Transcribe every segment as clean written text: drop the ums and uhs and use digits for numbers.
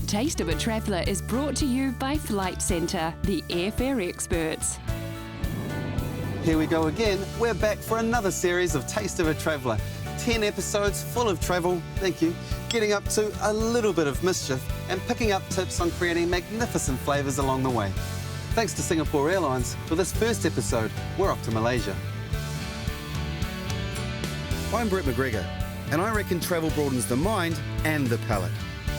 Taste of a Traveller is brought to you by Flight Centre, the airfare experts. Here we go again. We're back for another series of Taste of a Traveller. 10 episodes full of travel, thank you, getting up to a little bit of mischief and picking up tips on creating magnificent flavours along the way. Thanks to Singapore Airlines, for this first episode, we're off to Malaysia. I'm Brett McGregor, and I reckon travel broadens the mind and the palate.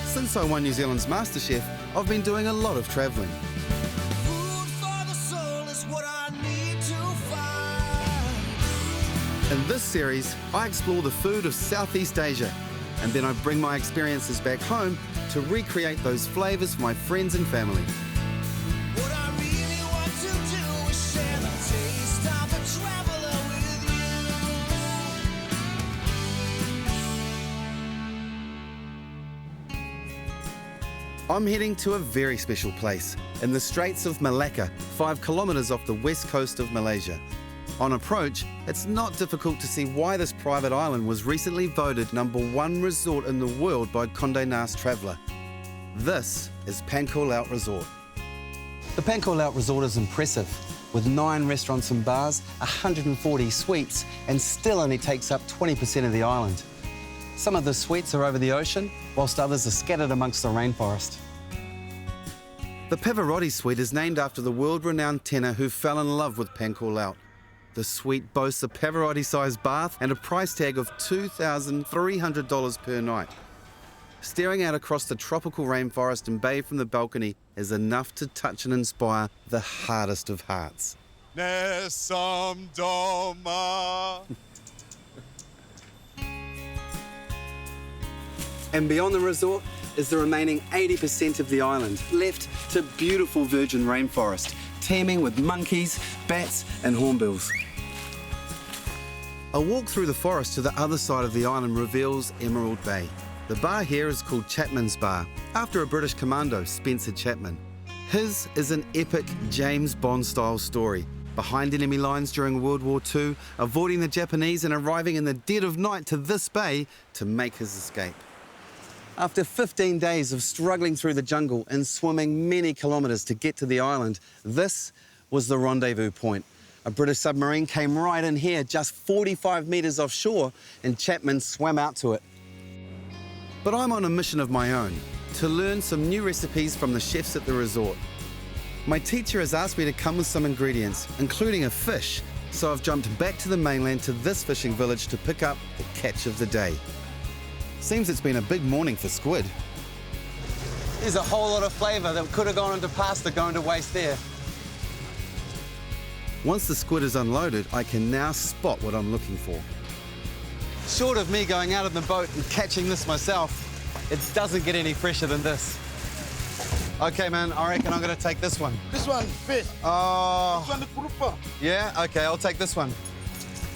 Since I won New Zealand's MasterChef, I've been doing a lot of travelling. In this series, I explore the food of Southeast Asia, and then I bring my experiences back home to recreate those flavours for my friends and family. What I really want to do is share the taste of a traveller with you. I'm heading to a very special place in the Straits of Malacca, 5 kilometres off the west coast of Malaysia. On approach, it's not difficult to see why this private island was recently voted #1 resort in the world by Condé Nast Traveller. This is Pankor Laut Resort. The Pankor Laut Resort is impressive, with 9 restaurants and bars, 140 suites, and still only takes up 20% of the island. Some of the suites are over the ocean, whilst others are scattered amongst the rainforest. The Pavarotti Suite is named after the world-renowned tenor who fell in love with Pankor Laut. The suite boasts a Pavarotti-sized bath and a price tag of $2,300 per night. Staring out across the tropical rainforest and bay from the balcony is enough to touch and inspire the hardest of hearts. Nesam Doma. And beyond the resort is the remaining 80% of the island, left to beautiful virgin rainforest, teeming with monkeys, bats and hornbills. A walk through the forest to the other side of the island reveals Emerald Bay. The bar here is called Chapman's Bar, after a British commando, Spencer Chapman. His is an epic James Bond-style story, behind enemy lines during World War II, avoiding the Japanese and arriving in the dead of night to this bay to make his escape. After 15 days of struggling through the jungle and swimming many kilometres to get to the island, this was the rendezvous point. A British submarine came right in here, just 45 metres offshore, and Chapman swam out to it. But I'm on a mission of my own, to learn some new recipes from the chefs at the resort. My teacher has asked me to come with some ingredients, including a fish, so I've jumped back to the mainland to this fishing village to pick up the catch of the day. Seems it's been a big morning for squid. There's a whole lot of flavour that could have gone into pasta going to waste there. Once the squid is unloaded, I can now spot what I'm looking for. Short of me going out in the boat and catching this myself, it doesn't get any fresher than this. OK, man, I reckon I'm going to take this one. This one, fish. Oh. This one, the kurupa. Yeah? OK, I'll take this one.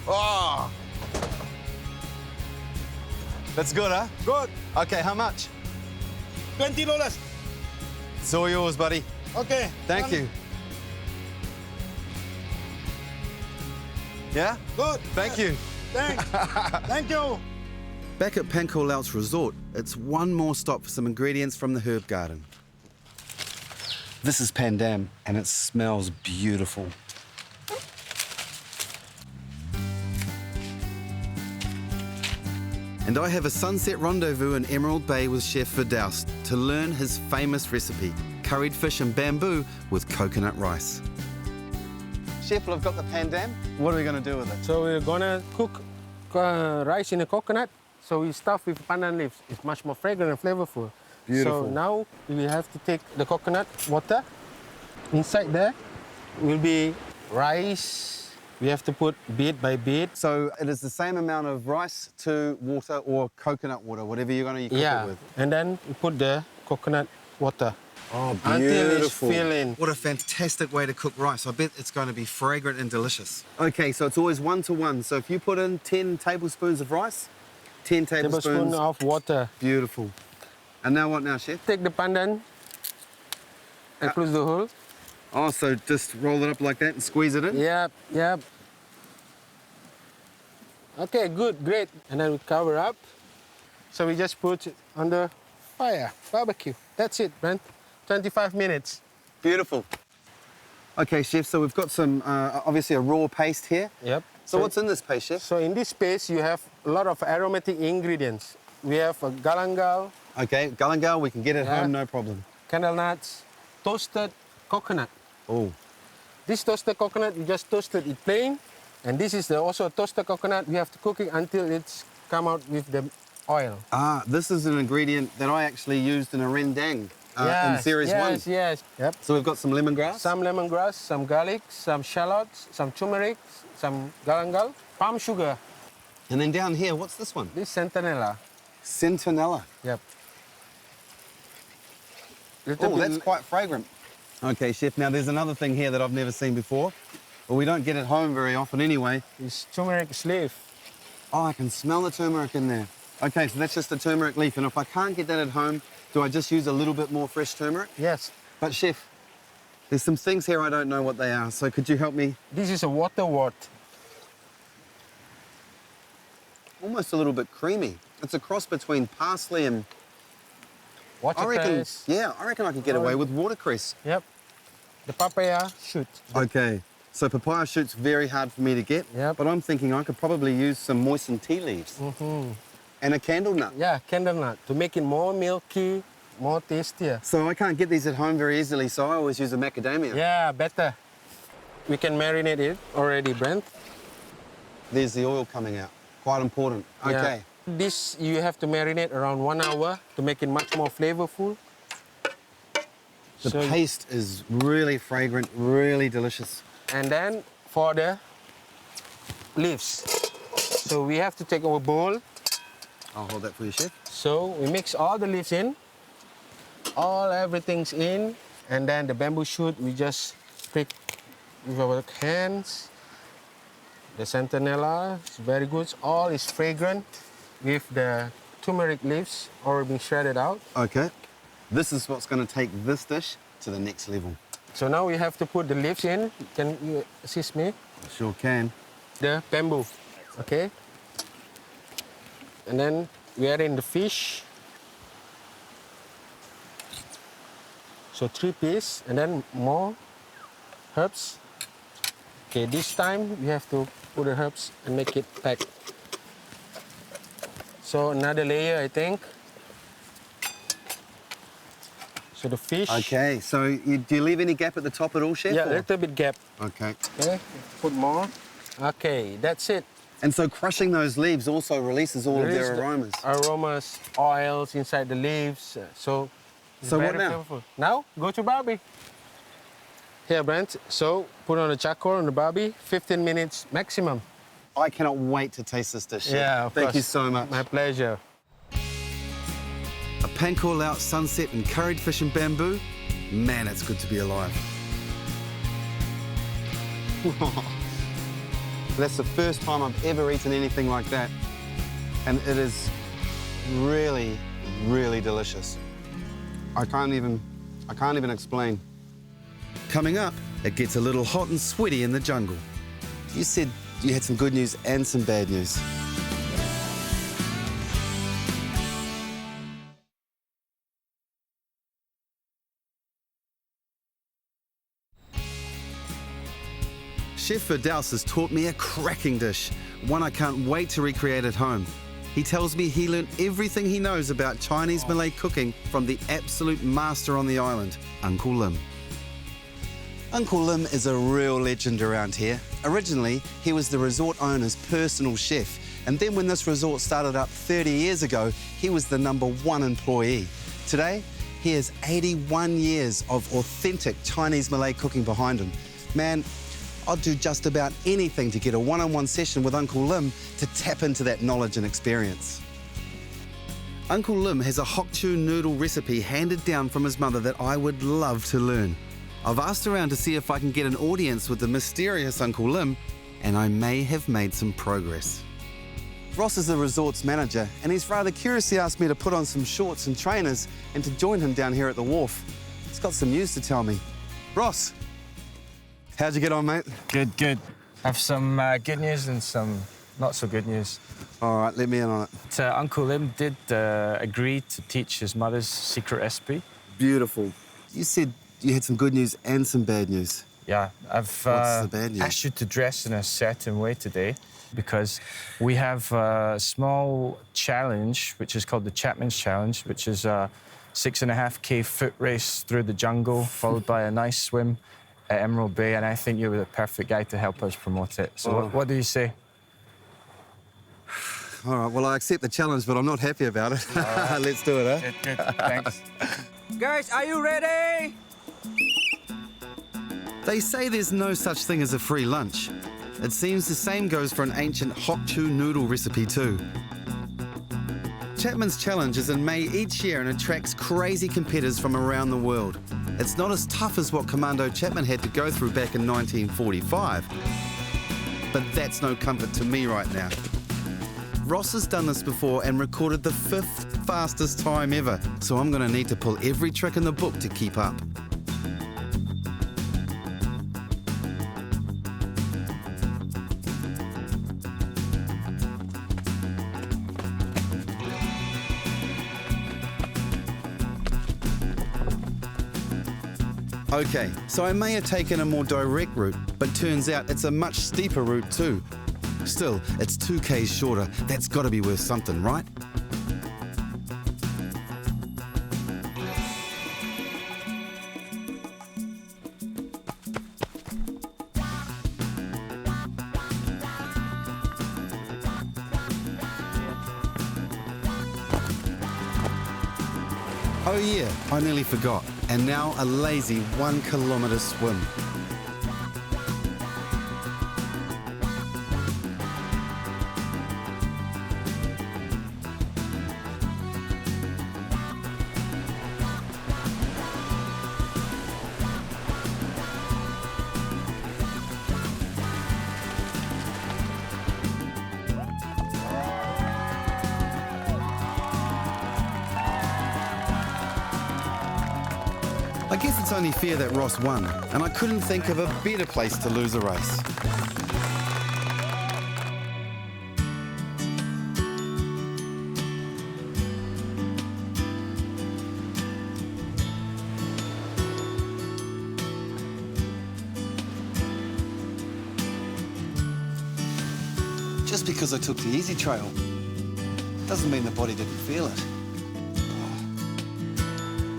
Oh. That's good, huh? Good. OK, how much? $20. It's all yours, buddy. Okay. Thank you. Yeah? Good. Thank you. Thanks. Thank you. Back at Pankor Laut's resort, it's one more stop for some ingredients from the herb garden. This is pandan, and it smells beautiful. And I have a sunset rendezvous in Emerald Bay with Chef Firdaus to learn his famous recipe, curried fish and bamboo with coconut rice. Chef, well, I've got the pandan. What are we going to do with it? So we're gonna cook rice in a coconut. So we stuff with pandan leaves. It's much more fragrant and flavorful. Beautiful. So now we have to take the coconut water. Inside there will be rice. We have to put bit by bit. So it is the same amount of rice to water or coconut water, whatever you're going to cook it with. And then we put the coconut water. Oh, beautiful. Until it's filling. What a fantastic way to cook rice. I bet it's going to be fragrant and delicious. OK, so it's always 1 to 1. So if you put in 10 tablespoons of rice, 10 tablespoons Tablespoon of water. Beautiful. And now what now, Chef? Take the pandan and close the hole. Oh, so just roll it up like that and squeeze it in? Yep, yep. Okay, good, great. And then we cover up. So we just put it on the papaya, barbecue. That's it, Brent. 25 minutes. Beautiful. Okay, chef, so we've got some, obviously a raw paste here. Yep. So what's in this paste, chef? So in this paste, you have a lot of aromatic ingredients. We have a galangal, Okay, galangal, we can get it Yeah. home, no problem. candle nuts, toasted coconut. Oh, This toasted coconut, you just toasted it plain. And this is also a toasted coconut. We have to cook it until it's come out with the oil. this is an ingredient that I actually used in a rendang in Series 1. Yes. Yep. So we've got some lemongrass. Some lemongrass, some garlic, some shallots, some turmeric, some galangal, palm sugar. And then down here, what's this one? This centinela. Centinela. Yep. Oh, that's quite fragrant. Okay, chef, now there's another thing here that I've never seen before. Well, we don't get it home very often anyway. It's turmeric leaf. Oh, I can smell the turmeric in there. Okay, so that's just the turmeric leaf. And if I can't get that at home, do I just use a little bit more fresh turmeric? Yes. But chef, there's some things here I don't know what they are. So could you help me? This is a water wort. Almost a little bit creamy. It's a cross between parsley and I reckon, Watercress. yeah, I reckon I could get away with watercress. Yep. The papaya shoot. Okay, so papaya shoot's very hard for me to get, Yep. but I'm thinking I could probably use some moistened tea leaves and a candle nut. Yeah, candle nut to make it more milky, more tastier. So I can't get these at home very easily, so I always use a macadamia. Yeah, better. We can marinate it already, Brent. There's the oil coming out. Quite important. Yeah. Okay. This you have to marinate around 1 hour to make it much more flavorful. The So- paste is really fragrant, really delicious. And then for the leaves. So we have to take our bowl. I'll hold that for you, chef. So we mix all the leaves in. Everything's in. And then the bamboo shoot, we just pick with our hands. The centinela is very good. All is fragrant with the turmeric leaves already been shredded out. Okay. This is what's going to take this dish to the next level. So now we have to put the leaves in. Can you assist me? I sure can. The bamboo, okay? And then we add in the fish. So 3 pieces, and then more herbs. Okay, this time we have to put the herbs and make it packed. So another layer, I think. So the fish. Okay, so do you leave any gap at the top at all, chef? Yeah, a or- little bit gap. Okay. Okay, put more. Okay, that's it. And so crushing those leaves also releases all of Release their the aromas. Aromas, oils inside the leaves. So it's So what very now? flavorful. Now, go to Barbie. Here, Brent. So put on the charcoal on the Barbie, 15 minutes maximum. I cannot wait to taste this dish, chef. Yeah, of Thank course. you so much. My pleasure. A Pancor out sunset and curried fish and bamboo. Man, it's good to be alive. That's the first time I've ever eaten anything like that. And it is really, really delicious. I can't even explain. Coming up, it gets a little hot and sweaty in the jungle. You said you had some good news and some bad news. Chef Firdaus has taught me a cracking dish, one I can't wait to recreate at home. He tells me he learned everything he knows about Chinese Malay cooking from the absolute master on the island, Uncle Lim. Uncle Lim is a real legend around here. Originally, he was the resort owner's personal chef, and then when this resort started up 30 years ago, he was the #1 employee. Today, he has 81 years of authentic Chinese Malay cooking behind him. Man, I'd do just about anything to get a one-on-one session with Uncle Lim to tap into that knowledge and experience. Uncle Lim has a hock chew noodle recipe handed down from his mother that I would love to learn. I've asked around to see if I can get an audience with the mysterious Uncle Lim, and I may have made some progress. Ross is the resort's manager, and he's rather curiously asked me to put on some shorts and trainers and to join him down here at the wharf. He's got some news to tell me. Ross, how'd you get on, mate? Good, good. Have some good news and some not so good news. All right, let me in on it. Uncle Lim did agree to teach his mother's secret recipe. Beautiful. You said you had some good news and some bad news. Yeah, I've What's the bad news? asked you to dress in a certain way today because we have a small challenge, which is called the Chapman's Challenge, which is a 6.5K foot race through the jungle, followed by a nice swim at Emerald Bay, and I think you're the perfect guy to help us promote it. So what do you say? All right, well, I accept the challenge, but I'm not happy about it. Right. Let's do it, eh? Good, thanks. Guys, are you ready? They say there's no such thing as a free lunch. It seems the same goes for an ancient hock chew noodle recipe too. Chapman's Challenge is in May each year and attracts crazy competitors from around the world. It's not as tough as what Commando Chapman had to go through back in 1945. But that's no comfort to me right now. Ross has done this before and recorded the 5th fastest time ever, so I'm going to need to pull every trick in the book to keep up. Okay, so I may have taken a more direct route, but turns out it's a much steeper route too. Still, it's 2 k's shorter. That's got to be worth something, right? Oh yeah, I nearly forgot. And now a lazy 1 kilometre swim. I guess it's only fair that Ross won, and I couldn't think of a better place to lose a race. Just because I took the easy trail doesn't mean the body didn't feel it.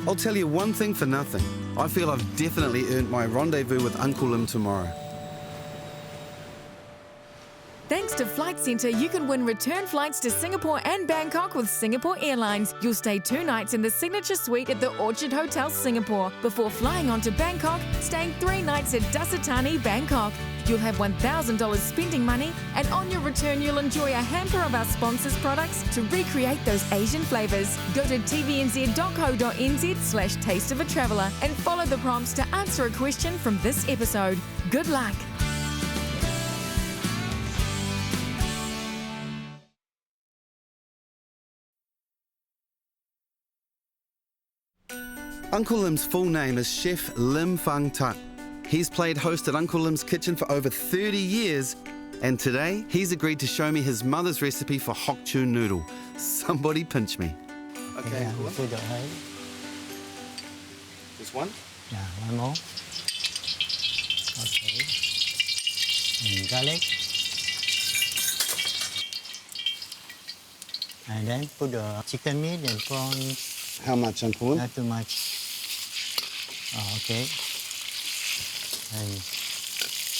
I'll tell you one thing for nothing. I feel I've definitely earned my rendezvous with Uncle Lim tomorrow. Thanks to Flight Centre, you can win return flights to Singapore and Bangkok with Singapore Airlines. You'll stay 2 nights in the Signature Suite at the Orchard Hotel Singapore before flying on to Bangkok, staying 3 nights at Dasatani, Bangkok. You'll have $1,000 spending money, and on your return you'll enjoy a hamper of our sponsors' products to recreate those Asian flavours. Go to tvnz.co.nz/taste of a traveller and follow the prompts to answer a question from this episode. Good luck! Uncle Lim's full name is Chef Lim Fang Tat. He's played host at Uncle Lim's kitchen for over 30 years, and today he's agreed to show me his mother's recipe for hock chew noodle. Somebody pinch me. Okay, Yeah, Uncle Lim. Just one? Yeah, one more. Okay. And garlic. And then put the chicken meat and prawn. How much, Uncle Lim? Not too much. Oh, okay. And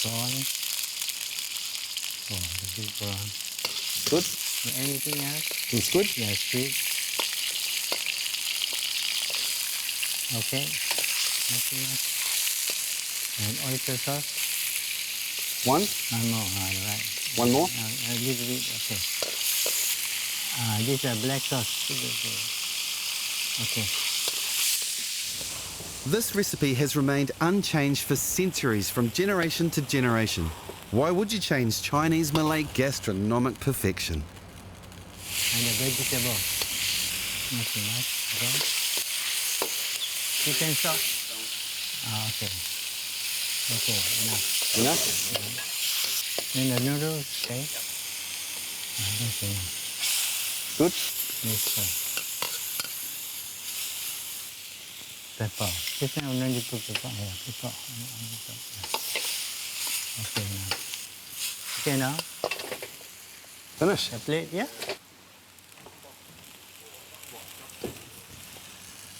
prawn. Oh, the big prawn. Good? Anything else? It's good? Yes, please. Okay. Nothing else. And oyster sauce. One? One more, all right. One more? A little bit, okay. This is black sauce. Okay. This recipe has remained unchanged for centuries, from generation to generation. Why would you change Chinese Malay gastronomic perfection? And the vegetable. Not too much. Okay. Chicken sauce. Okay. Okay, enough. Enough? And the noodles, okay. Good? Yes, sir. Pepper. Kita no need to pepper. Yeah, pepper. Okay now. Finish. The plate, yeah.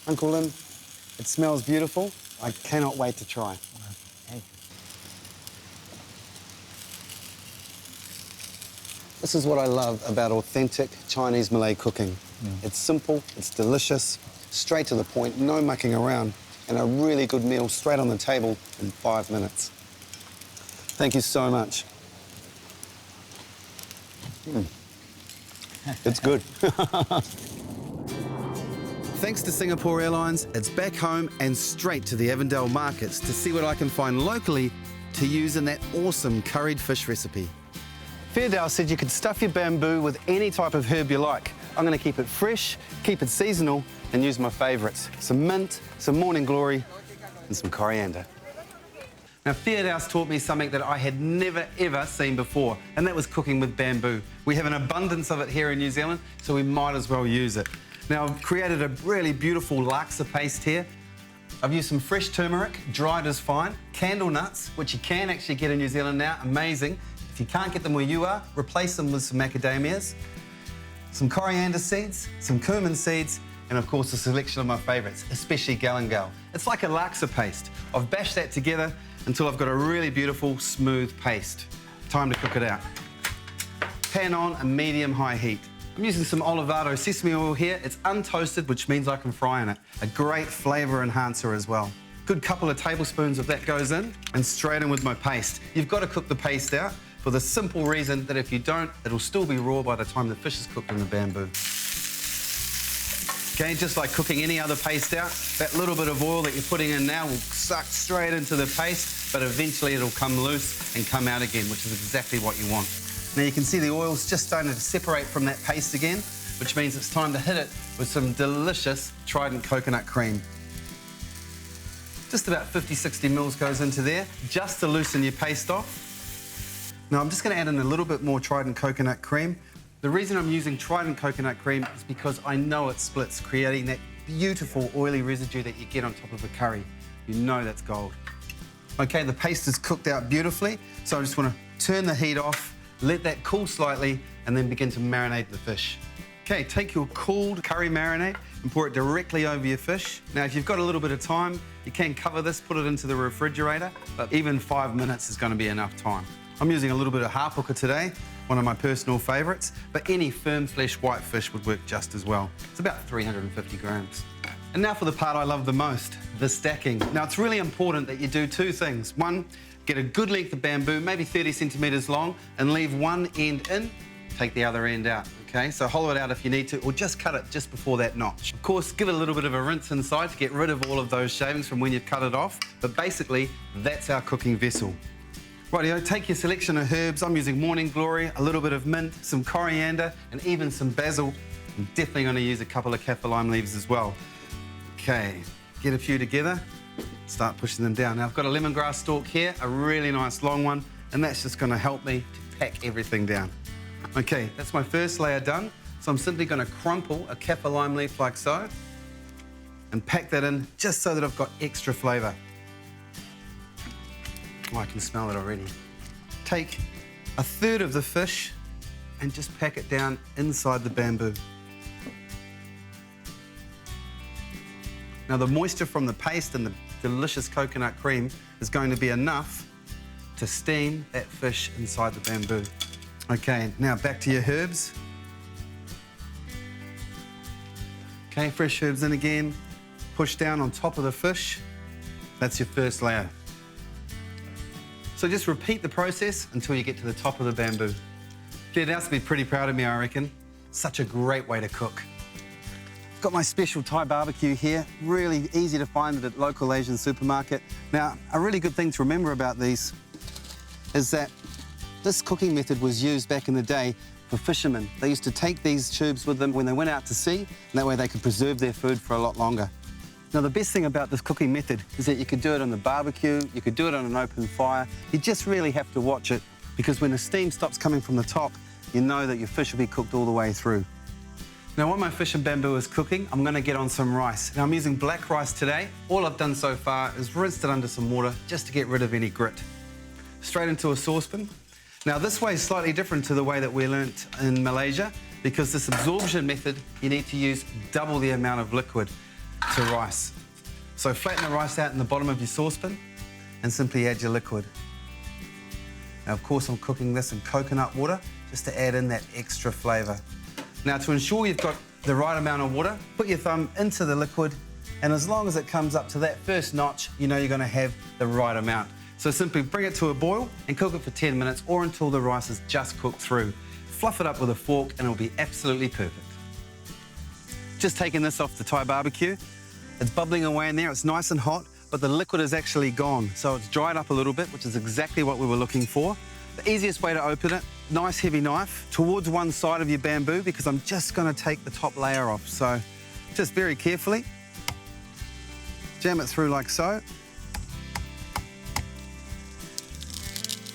Uncle Lim, it smells beautiful. I cannot wait to try. Thank you. This is what I love about authentic Chinese Malay cooking. It's simple, it's delicious, straight to the point, no mucking around, and a really good meal straight on the table in 5 minutes. Thank you so much. It's good. Thanks to Singapore Airlines, it's back home and straight to the Avondale markets to see what I can find locally to use in that awesome curried fish recipe. Fairdale said you could stuff your bamboo with any type of herb you like. I'm going to keep it fresh, keep it seasonal, and use my favourites. Some mint, some morning glory, and some coriander. Now, Fairdale's taught me something that I had never, ever seen before, and that was cooking with bamboo. We have an abundance of it here in New Zealand, so we might as well use it. Now, I've created a really beautiful laksa paste here. I've used some fresh turmeric, dried as fine, candle nuts, which you can actually get in New Zealand now, amazing. If you can't get them where you are, replace them with some macadamias, some coriander seeds, some cumin seeds, and of course a selection of my favourites, especially galangal. It's like a laksa paste. I've bashed that together until I've got a really beautiful, smooth paste. Time to cook it out. Pan on a medium-high heat. I'm using some Olivado sesame oil here. It's untoasted, which means I can fry in it. A great flavour enhancer as well. Good couple of tablespoons of that goes in, and straight in with my paste. You've got to cook the paste out for the simple reason that if you don't, it'll still be raw by the time the fish is cooked in the bamboo. Okay, just like cooking any other paste out, that little bit of oil that you're putting in now will suck straight into the paste, but eventually it'll come loose and come out again, which is exactly what you want. Now you can see the oil's just starting to separate from that paste again, which means it's time to hit it with some delicious Trident coconut cream. Just about 50-60 mils goes into there, just to loosen your paste off. Now I'm just going to add in a little bit more Trident coconut cream. The reason I'm using Trident coconut cream is because I know it splits, creating that beautiful oily residue that you get on top of a curry. You know that's gold. Okay, the paste is cooked out beautifully, so I just want to turn the heat off, let that cool slightly, and then begin to marinate the fish. Okay, take your cooled curry marinade and pour it directly over your fish. Now, if you've got a little bit of time, you can cover this, put it into the refrigerator, but even 5 minutes is going to be enough time. I'm using a little bit of hāpaka today, one of my personal favourites, but any firm flesh white fish would work just as well. It's about 350 grams. And now for the part I love the most, the stacking. Now, it's really important that you do two things. One, get a good length of bamboo, maybe 30 centimetres long, and leave one end in, take the other end out, okay? So hollow it out if you need to, or just cut it just before that notch. Of course, give it a little bit of a rinse inside to get rid of all of those shavings from when you've cut it off, but basically, that's our cooking vessel. Rightio, take your selection of herbs. I'm using morning glory, a little bit of mint, some coriander, and even some basil. I'm definitely going to use a couple of kaffir lime leaves as well. Okay, get a few together, start pushing them down. Now, I've got a lemongrass stalk here, a really nice long one, and that's just going to help me to pack everything down. Okay, that's my first layer done. So I'm simply going to crumple a kaffir lime leaf like so and pack that in just so that I've got extra flavour. Oh, I can smell it already. Take a third of the fish and just pack it down inside the bamboo. Now, the moisture from the paste and the delicious coconut cream is going to be enough to steam that fish inside the bamboo. Okay, now back to your herbs. Okay, fresh herbs in again. Push down on top of the fish. That's your first layer. So just repeat the process until you get to the top of the bamboo. They'd have to be pretty proud of me, I reckon. Such a great way to cook. Got my special Thai barbecue here, really easy to find at a local Asian supermarket. Now, a really good thing to remember about these is that this cooking method was used back in the day for fishermen. They used to take these tubes with them when they went out to sea, and that way they could preserve their food for a lot longer. Now, the best thing about this cooking method is that you could do it on the barbecue, you could do it on an open fire. You just really have to watch it, because when the steam stops coming from the top, you know that your fish will be cooked all the way through. Now, while my fish and bamboo is cooking, I'm going to get on some rice. Now, I'm using black rice today. All I've done so far is rinsed it under some water just to get rid of any grit. Straight into a saucepan. Now, this way is slightly different to the way that we learnt in Malaysia, because this absorption method, you need to use double the amount of liquid to rice. So flatten the rice out in the bottom of your saucepan and simply add your liquid. Now, of course, I'm cooking this in coconut water just to add in that extra flavour. Now, to ensure you've got the right amount of water, put your thumb into the liquid, and as long as it comes up to that first notch, you know you're going to have the right amount. So simply bring it to a boil and cook it for 10 minutes or until the rice is just cooked through. Fluff it up with a fork and it'll be absolutely perfect. Just taking this off the Thai barbecue. It's bubbling away in there, it's nice and hot, but the liquid is actually gone. So it's dried up a little bit, which is exactly what we were looking for. The easiest way to open it, nice heavy knife towards one side of your bamboo, because I'm just going to take the top layer off. So just very carefully, jam it through like so.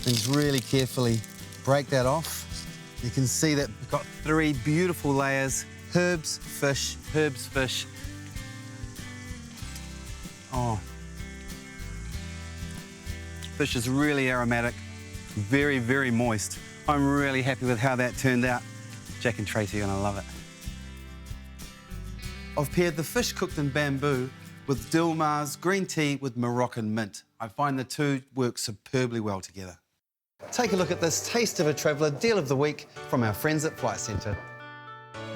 And really carefully break that off. You can see that we've got 3 beautiful layers, herbs, fish, herbs, fish. Oh. Fish is really aromatic, very, very moist. I'm really happy with how that turned out. Jack and Tracy are gonna love it. I've paired the fish cooked in bamboo with Dilmar's green tea with Moroccan mint. I find the two work superbly well together. Take a look at this Taste of a Traveller deal of the week from our friends at Flight Centre.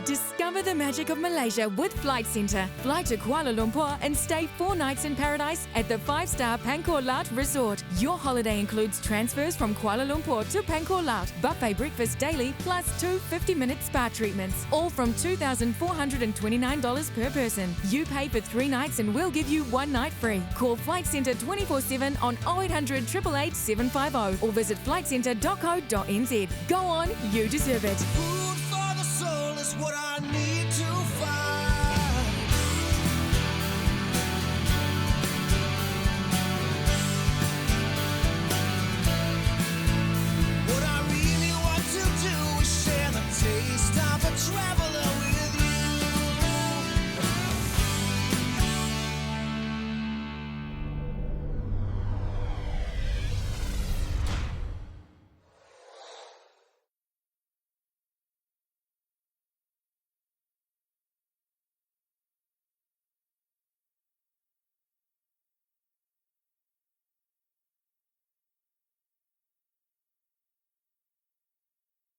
Discover the magic of Malaysia with Flight Centre. Fly to Kuala Lumpur and stay 4 nights in paradise at the 5-star Pancor Laut Resort. Your holiday includes transfers from Kuala Lumpur to Pancor Laut, buffet breakfast daily, plus 2 50-minute spa treatments, all from $2,429 per person. You pay for 3 nights and we'll give you 1 night free. Call Flight Centre 24/7 on 0800 888 750 or visit flightcentre.co.nz. Go on, you deserve it.